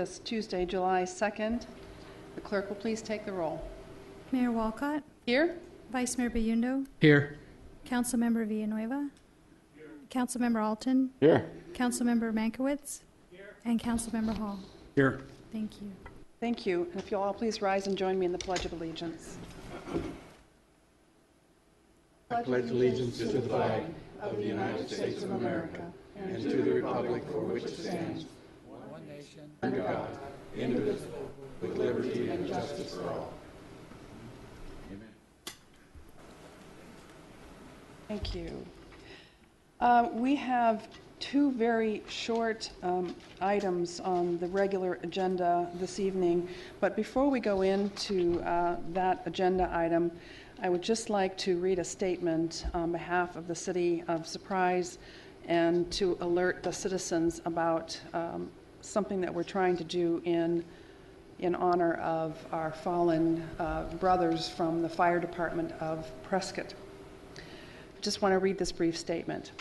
this Tuesday, July 2nd. The clerk will please take the roll. Mayor Walcott. Here. Vice Mayor Bayundo. Here. Councilmember Villanueva. Here. Councilmember Alton. Here. Councilmember Mankiewicz. Here. And Councilmember Hall. Here. Thank you. Thank you. And if you'll all please rise and join me in the Pledge of Allegiance. I pledge allegiance to the flag of the United States of America and to the republic for which it stands, one nation, under God, indivisible, with liberty and justice for all. Amen. Thank you. We have two very short items on the regular agenda this evening, but before we go into that agenda item, I would just like to read a statement on behalf of the City of Surprise and to alert the citizens about something that we're trying to do in honor of our fallen brothers from the Fire Department of Prescott. I just want to read this brief statement.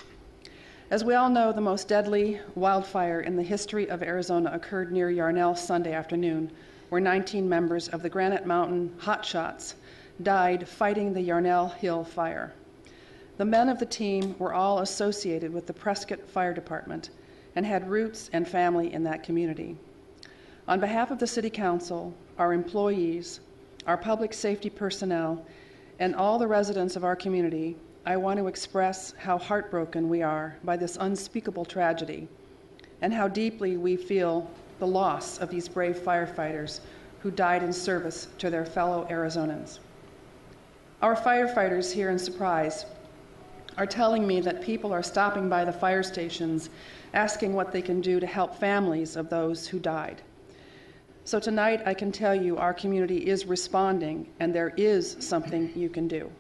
As we all know, the most deadly wildfire in the history of Arizona occurred near Yarnell Sunday afternoon, where 19 members of the Granite Mountain Hotshots died fighting the Yarnell Hill fire. The men of the team were all associated with the Prescott Fire Department and had roots and family in that community. On behalf of the City Council, our employees, our public safety personnel, and all the residents of our community, I want to express how heartbroken we are by this unspeakable tragedy and how deeply we feel the loss of these brave firefighters who died in service to their fellow Arizonans. Our firefighters here in Surprise are telling me that people are stopping by the fire stations asking what they can do to help families of those who died. So tonight I can tell you our community is responding and there is something you can do.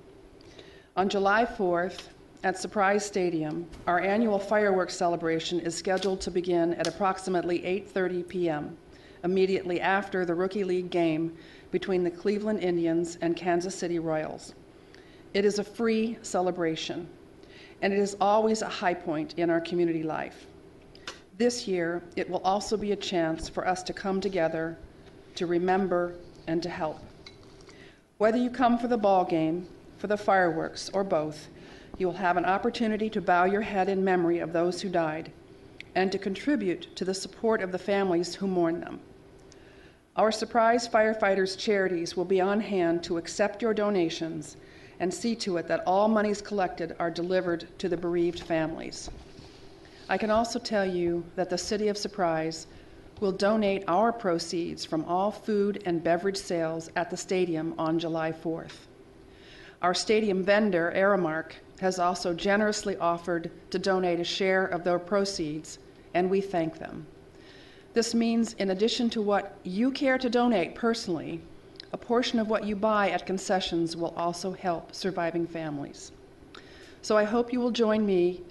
On July 4th at Surprise Stadium, our annual fireworks celebration is scheduled to begin at approximately 8:30 p.m., immediately after the Rookie League game between the Cleveland Indians and Kansas City Royals. It is a free celebration, and it is always a high point in our community life. This year, it will also be a chance for us to come together, to remember, and to help. Whether you come for the ball game, for the fireworks, or both, you will have an opportunity to bow your head in memory of those who died and to contribute to the support of the families who mourn them. Our Surprise Firefighters charities will be on hand to accept your donations and see to it that all monies collected are delivered to the bereaved families. I can also tell you that the City of Surprise will donate our proceeds from all food and beverage sales at the stadium on July 4th. Our stadium vendor, Aramark, has also generously offered to donate a share of their proceeds, and we thank them. This means, in addition to what you care to donate personally, a portion of what you buy at concessions will also help surviving families. So I hope you will join me,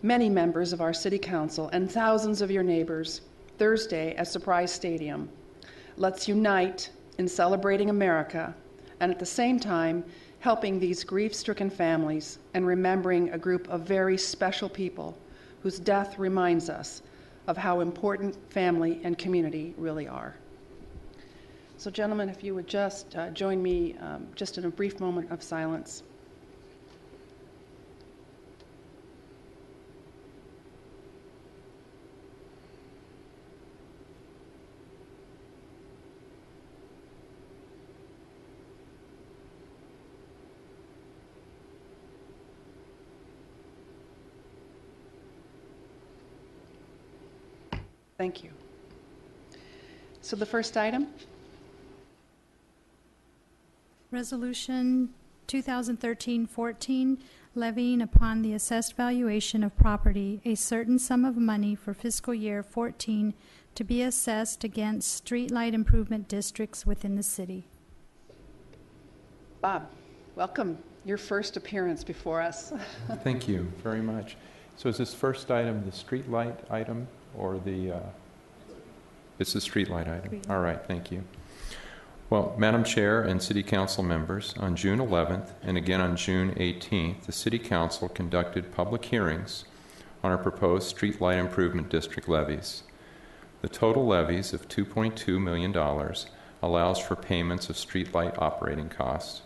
many members of our City Council, and thousands of your neighbors Thursday at Surprise Stadium. Let's unite in celebrating America and at the same time helping these grief-stricken families and remembering a group of very special people whose death reminds us of how important family and community really are. So gentlemen, if you would just join me just in a brief moment of silence. Thank you. So the first item? Resolution 2013-14, levying upon the assessed valuation of property a certain sum of money for fiscal year 14 to be assessed against streetlight improvement districts within the city. Bob, welcome. Your first appearance before us. Thank you very much. So is this first item the streetlight item or the... It's the streetlight item. All right, thank you. Well, Madam Chair and City Council members, on June 11th and again on June 18th, the City Council conducted public hearings on our proposed streetlight improvement district levies. The total levies of $2.2 million allows for payments of streetlight operating costs.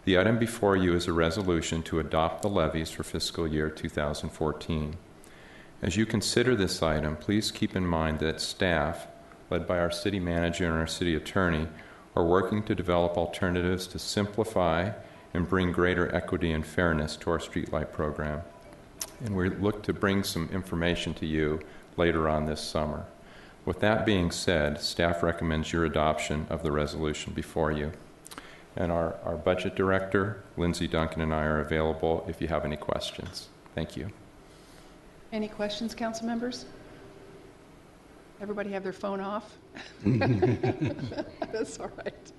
The item before you is a resolution to adopt the levies for fiscal year 2014. As you consider this item, please keep in mind that staff, led by our city manager and our city attorney, are working to develop alternatives to simplify and bring greater equity and fairness to our streetlight program. And we look to bring some information to you later on this summer. With that being said, staff recommends your adoption of the resolution before you. And our budget director, Lindsay Duncan, and I are available if you have any questions. Thank you. Any questions, council members? Everybody have their phone off? That's all right.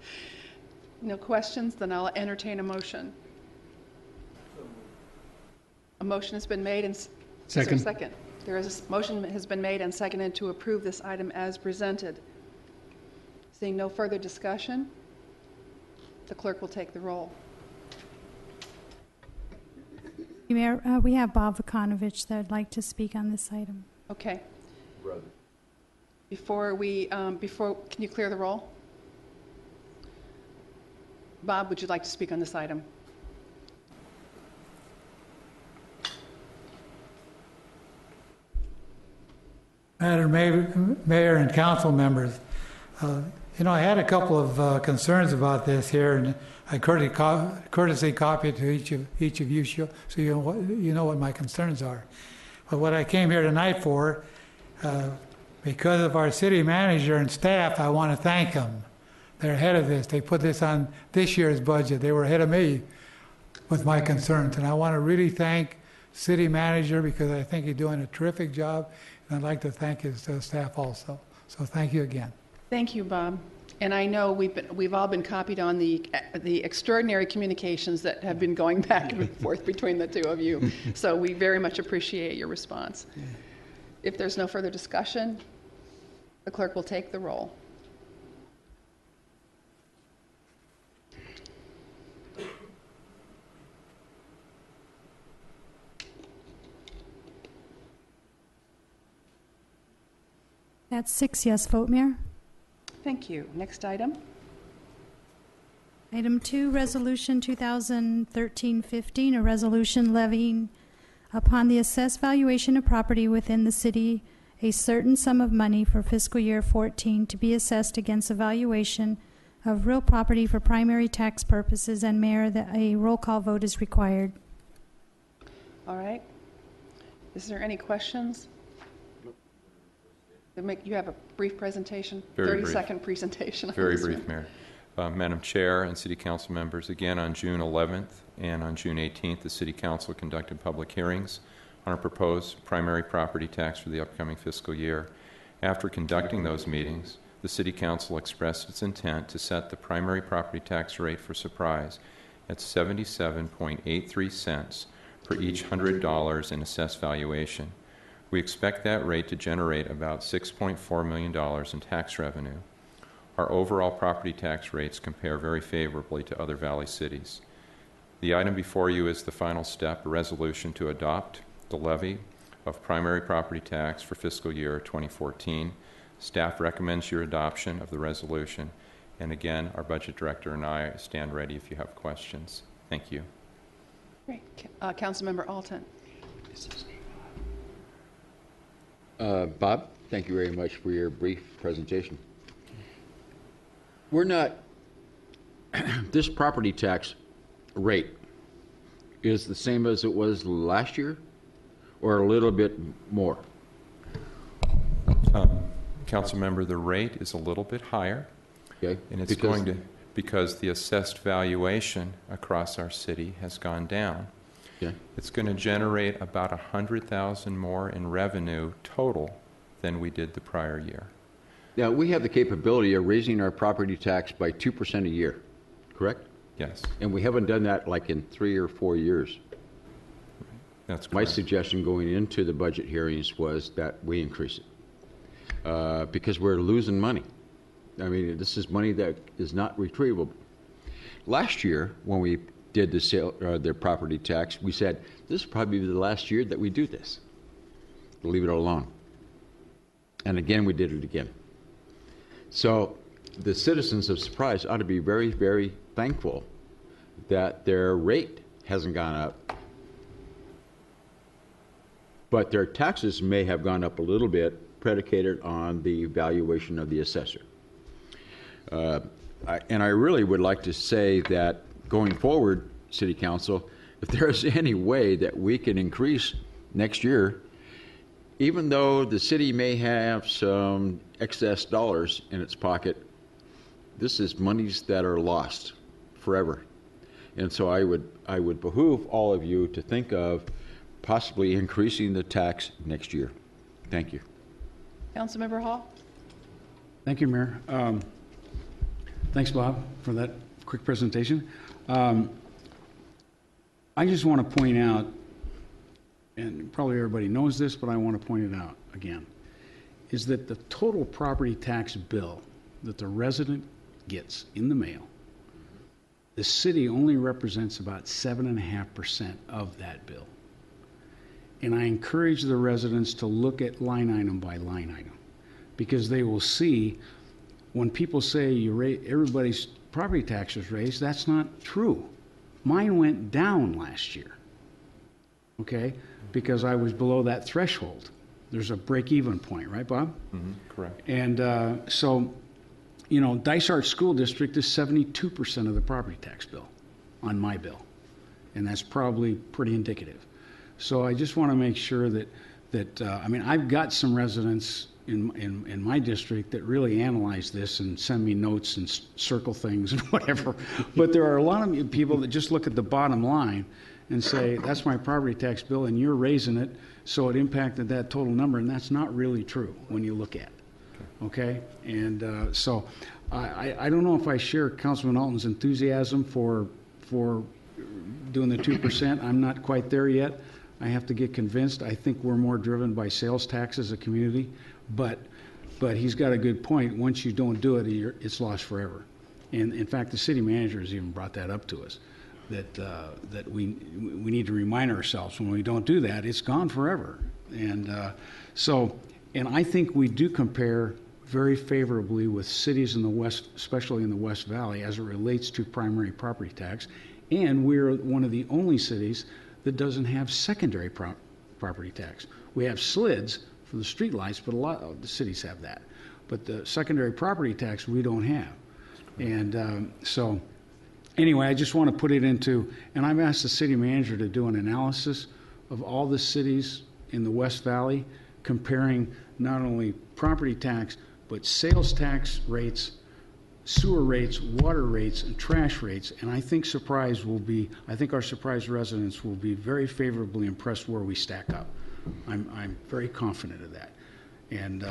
No questions? Then I'll entertain a motion. A motion has been made and Second. Is there a second? There is a motion has been made and seconded to approve this item as presented. Seeing no further discussion, the clerk will take the roll. Mayor, we have Bob Vukanovich that would like to speak on this item. Okay. Before can you clear the roll? Bob, would you like to speak on this item? Madam Mayor and council members, I had a couple of concerns about this here, and I courtesy copied to each of you so you know what my concerns are. But what I came here tonight for, because of our city manager and staff, I want to thank them. They're ahead of this. They put this on this year's budget. They were ahead of me with my concerns, and I want to really thank city manager because I think he's doing a terrific job, and I'd like to thank his staff also. So thank you again. Thank you, Bob. And I know we've all been copied on the extraordinary communications that have been going back and forth between the two of you. So we very much appreciate your response. If there's no further discussion, the clerk will take the roll. That's 6 yes vote, Mayor. Thank you. Next item. Item 2, Resolution 2013-15, a resolution levying upon the assessed valuation of property within the city a certain sum of money for fiscal year 14 to be assessed against a valuation of real property for primary tax purposes, and Mayor, that a roll call vote is required. All right. Is there any questions? You have a brief presentation, Very brief. 30-second presentation. Very brief, Mayor. Madam Chair and City Council members, again on June 11th and on June 18th, the City Council conducted public hearings on a proposed primary property tax for the upcoming fiscal year. After conducting those meetings, the City Council expressed its intent to set the primary property tax rate for Surprise at 77.83 cents per each $100 in assessed valuation. We expect that rate to generate about $6.4 million in tax revenue. Our overall property tax rates compare very favorably to other Valley cities. The item before you is the final step, a resolution to adopt the levy of primary property tax for fiscal year 2014. Staff recommends your adoption of the resolution. And again, our budget director and I stand ready if you have questions. Thank you. Great. Councilmember Alton. Bob, thank you very much for your brief presentation. We're not, this property tax rate is the same as it was last year or a little bit more? Council member, the rate is a little bit higher. Okay. And it's because the assessed valuation across our city has gone down. Okay. It's going to generate about $100,000 more in revenue total than we did the prior year. Now, we have the capability of raising our property tax by 2% a year, correct? Yes, And we haven't done that like in 3 or 4 years. that's My correct. suggestion going into the budget hearings was that we increase it because we're losing money. I mean, this is money that is not retrievable. Last year, when we did the property tax, we said, this is probably the last year that we do this. We'll leave it alone. And again, we did it again. So the citizens of Surprise ought to be very, very thankful that their rate hasn't gone up, but their taxes may have gone up a little bit, predicated on the valuation of the assessor. And I really would like to say that going forward, City Council, if there's any way that we can increase next year, even though the city may have some excess dollars in its pocket, this is monies that are lost forever. And so I would behoove all of you to think of possibly increasing the tax next year. Thank you. Councilmember Hall? Thank you, Mayor. Thanks, Bob, for that quick presentation. I just want to point out, and probably everybody knows this, but I want to point it out again, is that the total property tax bill that the resident gets in the mail, the city only represents about 7.5% of that bill. And I encourage the residents to look at line item by line item, because they will see when people say everybody's property tax is raised, that's not true. Mine went down last year, okay, because I was below that threshold. There's a break-even point, right, Bob? Mm-hmm. Correct. And so, you know, Dysart School District is 72% of the property tax bill on my bill, and that's probably pretty indicative. So I just want to make sure that I mean, I've got some residents in my district that really analyze this and send me notes and circle things and whatever. But there are a lot of people that just look at the bottom line and say, that's my property tax bill and you're raising it, so it impacted that total number, and that's not really true when you look at it. Okay? And so I don't know if I share Councilman Alton's enthusiasm for doing the 2%. I'm not quite there yet. I have to get convinced. I think we're more driven by sales tax as a community, but he's got a good point. Once you don't do it, it's lost forever. And in fact, the city manager has even brought that up to us, that we need to remind ourselves when we don't do that, it's gone forever. And and I think we do compare very favorably with cities in the West, especially in the West Valley, as it relates to primary property tax. And we're one of the only cities that doesn't have secondary property tax. We have SLIDs for the street lights, but a lot of the cities have that. But the secondary property tax we don't have. And so anyway, I just want to put it into, and I've asked the city manager to do an analysis of all the cities in the West Valley, comparing not only property tax, but sales tax rates, sewer rates, water rates, and trash rates. And I think our Surprise residents will be very favorably impressed where we stack up. I'm very confident of that. And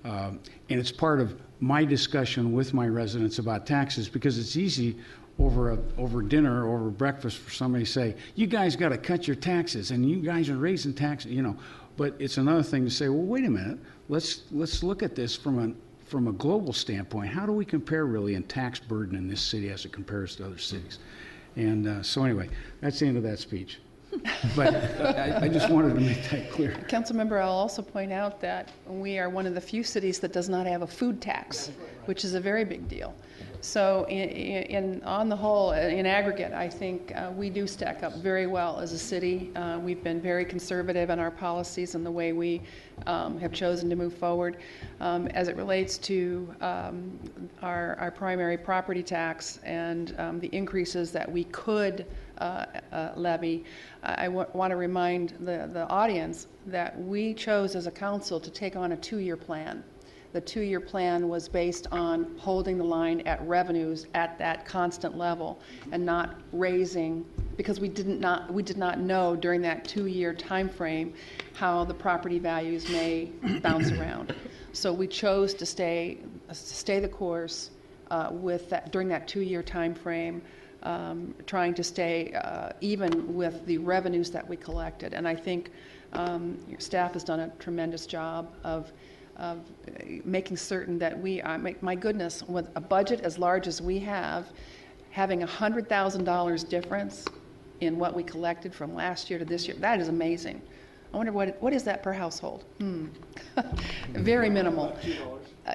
and it's part of my discussion with my residents about taxes, because it's easy over dinner or over breakfast for somebody to say, you guys got to cut your taxes and you guys are raising taxes, you know. But it's another thing to say, well, wait a minute, let's look at this from a global standpoint. How do we compare really in tax burden in this city as it compares to other cities? And so anyway, that's the end of that speech. But I just wanted to make that clear. Councilmember, I'll also point out that we are one of the few cities that does not have a food tax, which is a very big deal. So on the whole, in aggregate, I think we do stack up very well as a city. We've been very conservative in our policies and the way we have chosen to move forward. As it relates to our primary property tax and the increases that we could levy, I want to remind the audience that we chose as a council to take on a 2-year plan. The 2-year plan was based on holding the line at revenues at that constant level and not raising, because we did not know during that 2-year time frame how the property values may bounce around. So we chose to stay the course with that during that 2-year time frame, trying to stay even with the revenues that we collected. And I think your staff has done a tremendous job of making certain that we are, my goodness, with a budget as large as we have, having $100,000 difference in what we collected from last year to this year, that is amazing. I wonder what is that per household? Very minimal.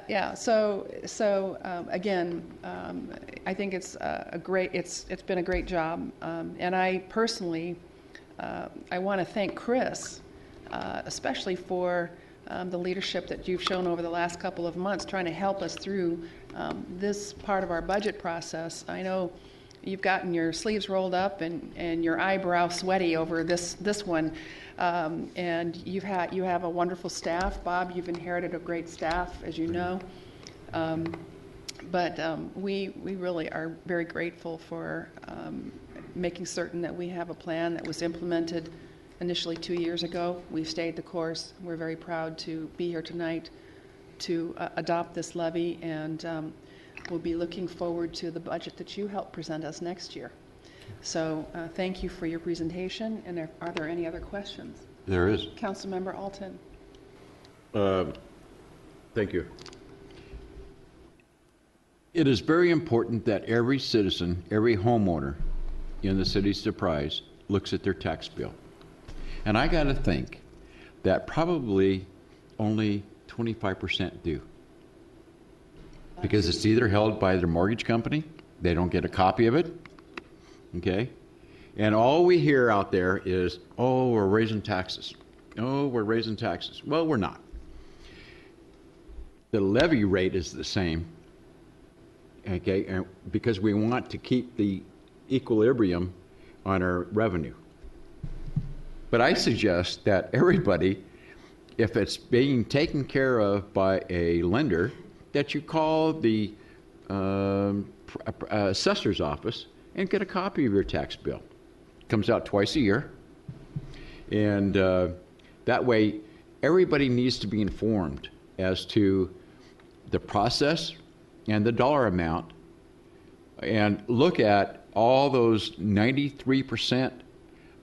Yeah. So again, I think it's it's been a great job, and I personally I want to thank Chris, especially for the leadership that you've shown over the last couple of months, trying to help us through this part of our budget process. I know you've gotten your sleeves rolled up and your eyebrow sweaty over this one. And you have a wonderful staff. Bob, you've inherited a great staff, as you know. But we really are very grateful for making certain that we have a plan that was implemented initially 2 years ago. We've stayed the course. We're very proud to be here tonight to adopt this levy, and we'll be looking forward to the budget that you help present us next year. So thank you for your presentation. And are there any other questions? There is. Councilmember Alton. Thank you. It is very important that every citizen, every homeowner in the city of Surprise looks at their tax bill. And I got to think that probably only 25% do. Because it's either held by their mortgage company, they don't get a copy of it, okay? And all we hear out there is, oh, we're raising taxes. Oh, we're raising taxes. Well, we're not. The levy rate is the same, okay, and because we want to keep the equilibrium on our revenue. But I suggest that everybody, if it's being taken care of by a lender, that you call the assessor's office and get a copy of your tax bill. It comes out twice a year. And that way, everybody needs to be informed as to the process and the dollar amount, and look at all those 93%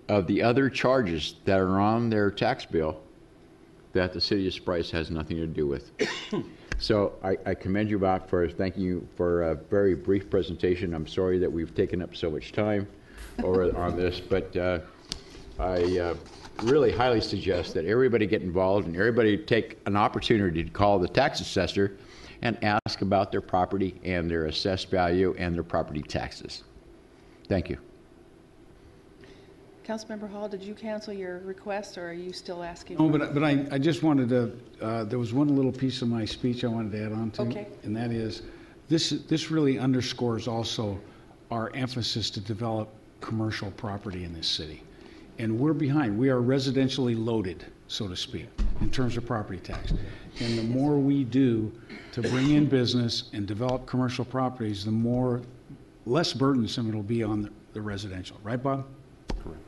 of the other charges that are on their tax bill that the city of Surprise has nothing to do with. So I commend you, Bob, for thanking you for a very brief presentation. I'm sorry that we've taken up so much time on this, but I really highly suggest that everybody get involved and everybody take an opportunity to call the tax assessor and ask about their property and their assessed value and their property taxes. Thank you. Councilmember Hall, did you cancel your request, or are you still asking? No, but I just wanted to, there was one little piece of my speech I wanted to add on to. Okay. And that is, this really underscores also our emphasis to develop commercial property in this city. And we're behind. We are residentially loaded, so to speak, in terms of property tax. And the more we do to bring in business and develop commercial properties, the less burdensome it'll be on the residential. Right, Bob? Correct.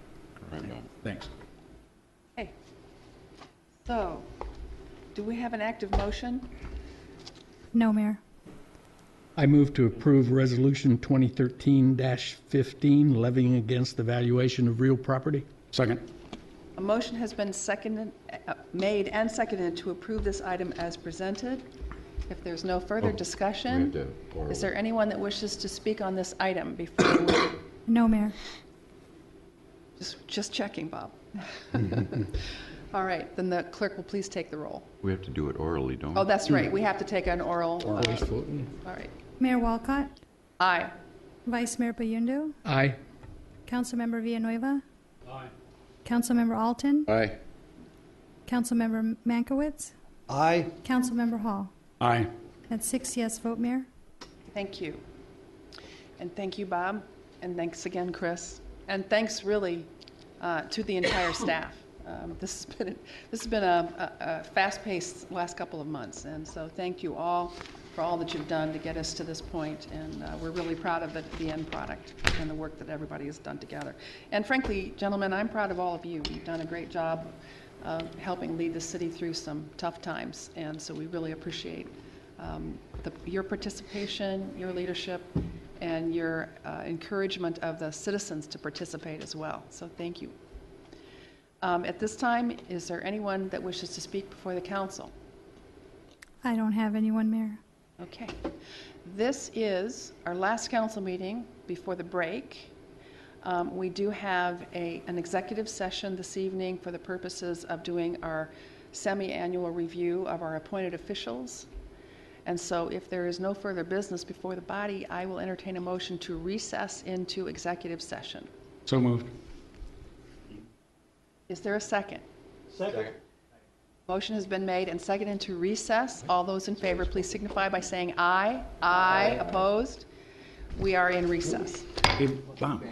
Correct. Thanks. Okay. So, do we have an active motion? No, Mayor. I move to approve Resolution 2013-15, levying against the valuation of real property. Second. A motion has been made and seconded to approve this item as presented. If there's no further discussion, is there anyone that wishes to speak on this item before we... No, Mayor. Just checking, Bob. All right, then the clerk will please take the roll. We have to do it orally, don't we? Oh, that's right. We have to take an oral. All right. Mayor Walcott? Aye. Vice Mayor Bayundo? Aye. Councilmember Villanueva? Aye. Councilmember Alton? Aye. Councilmember Mankiewicz? Aye. Councilmember Hall? Aye. That's 6 yes vote, Mayor. Thank you. And thank you, Bob. And thanks again, Chris. And thanks really to the entire staff. This has been a fast-paced last couple of months, and so thank you all for all that you've done to get us to this point, and we're really proud of the end product and the work that everybody has done together. And frankly, gentlemen, I'm proud of all of you. You've done a great job helping lead the city through some tough times, and so we really appreciate your participation, your leadership, and your encouragement of the citizens to participate as well. So thank you. At this time, is there anyone that wishes to speak before the council? I don't have anyone, Mayor. Okay. This is our last council meeting before the break. We do have an executive session this evening for the purposes of doing our semi-annual review of our appointed officials. And so if there is no further business before the body, I will entertain a motion to recess into executive session. So moved. Is there a second? Second. Motion has been made and seconded to recess. All those in favor, please signify by saying aye. Aye. Opposed? We are in recess. Hey, Bob,